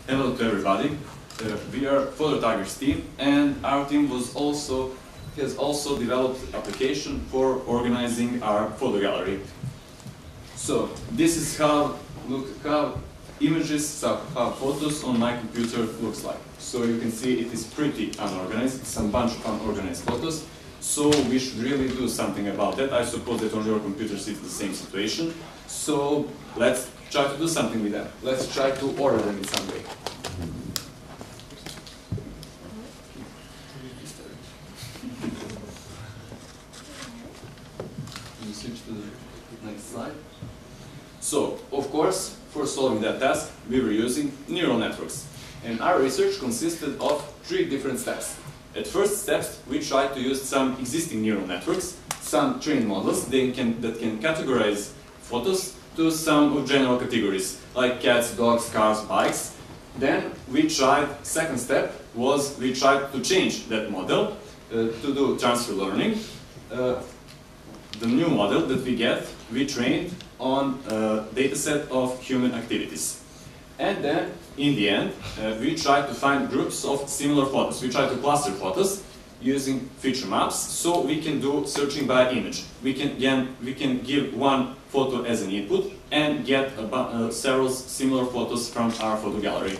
Hello to everybody. We are Photo Tigers team, and our team has also developed an application for organizing our photo gallery. So this is how images, how photos on my computer looks like. So you can see it is pretty unorganized, some bunch of unorganized photos. So we should really do something about that. I suppose that on your computers it's the same situation. So let's try to do something with them. Let's try to order them in some way. Switch to the next slide. So, of course, for solving that task, we were using neural networks. And our research consisted of 3 different steps. At first steps, we tried to use some existing neural networks, some trained models that can categorize photos to some general categories, like cats, dogs, cars, bikes. Then we tried, second step was we tried to change that model to do transfer learning. The new model that we get, we trained on a dataset of human activities. And then, in the end, we tried to find groups of similar photos. We tried to cluster photos using feature maps, so we can do searching by image. We can give one photo as an input and get several similar photos from our photo gallery.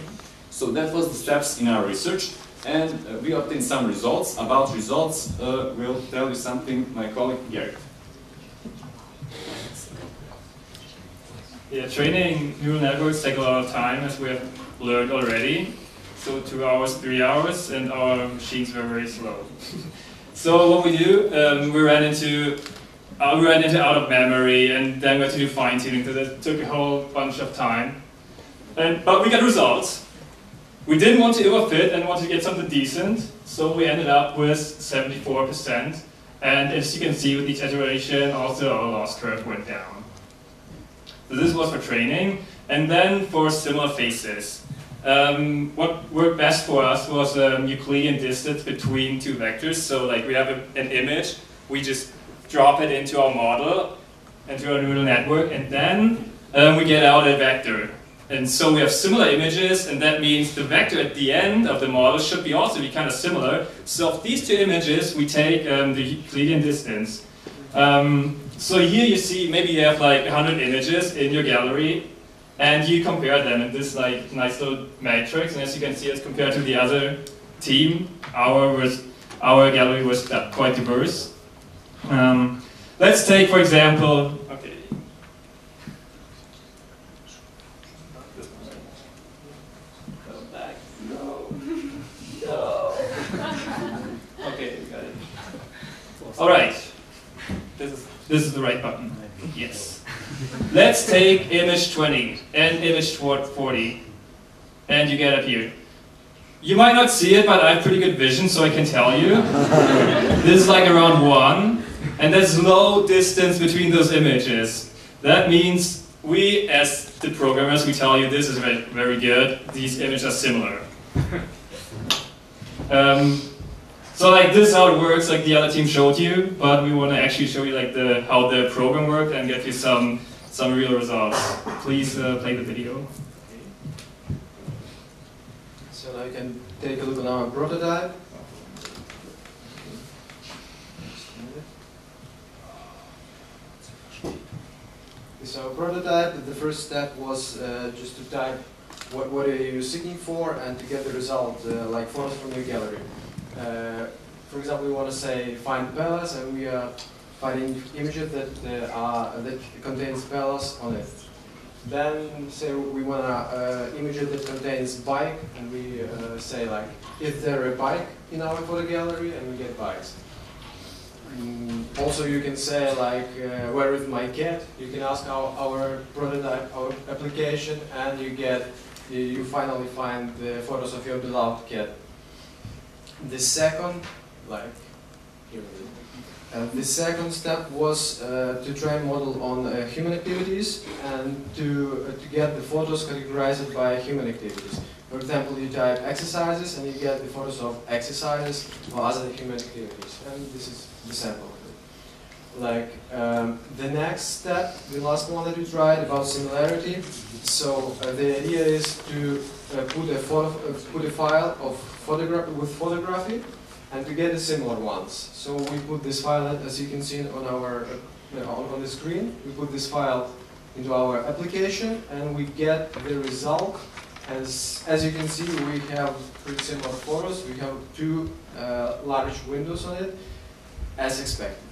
So that was the steps in our research, and we obtained some results. About results, will tell you something my colleague Gary. Yeah, training neural networks take a lot of time, as we have learned already. So 2 hours, 3 hours, and our machines were very slow. So what we do, we ran into out of memory, and then we had to do fine tuning. So that took a whole bunch of time. But we got results. We didn't want to overfit and wanted to get something decent, so we ended up with 74%. And as you can see with each iteration, also our loss curve went down. So this was for training, and then for similar faces. What worked best for us was Euclidean distance between 2 vectors. So like we have an image, we just drop it into our model, into our neural network, and then we get out a vector. And so we have similar images, and that means the vector at the end of the model should also be kind of similar. So of these 2 images, we take the Euclidean distance. So here you see, maybe you have like 100 images in your gallery, and you compare them in this like nice little matrix. And as you can see, as compared to the other team, our gallery was quite diverse. Let's take, for example, okay. Go back. No. No. Okay, we got it. All right. This is the right button. Yes. Let's take image 20 and image 40, and you get up here. You might not see it, but I have pretty good vision, so I can tell you. This is like around 1, and there's low distance between those images. That means we, as the programmers, we tell you this is very good. These images are similar. So like this is how it works, like the other team showed you, but we want to actually show you like how the program worked and get you some real results. Please play the video. So now you can take a look at our prototype. So prototype, the first step was just to type what are you seeking for and to get the result, like photos from your gallery. For example, we want to say find palace, and we are finding images that contains palace on it. Then say we want an image that contains bike, and we say like, is there a bike in our photo gallery, and we get bikes. Also, you can say like, where is my cat? You can ask our prototype, our application, and you finally find the photos of your beloved cat. The second, the second step was to train model on human activities and to get the photos categorized by human activities. For example, you type exercises and you get the photos of exercises or other human activities. And this is the sample of it. Like the next step, the last one that we tried about similarity. So the idea is to put a file of photography and to get the similar ones. So we put this file, as you can see on our on the screen, we put this file into our application and we get the result. As you can see, we have pretty similar photos. We have two large windows on it, as expected.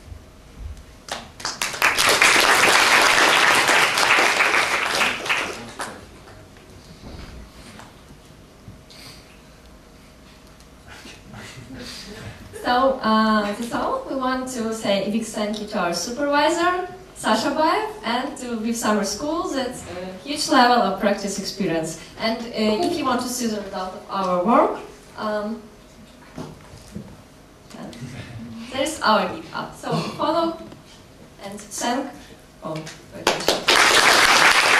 So that's all. We want to say a big thank you to our supervisor, Sasha Baev, and to Viv Summer School. That's a huge level of practice experience. And if you want to see the result of our work, there's our GitHub. So follow and thank all for attention.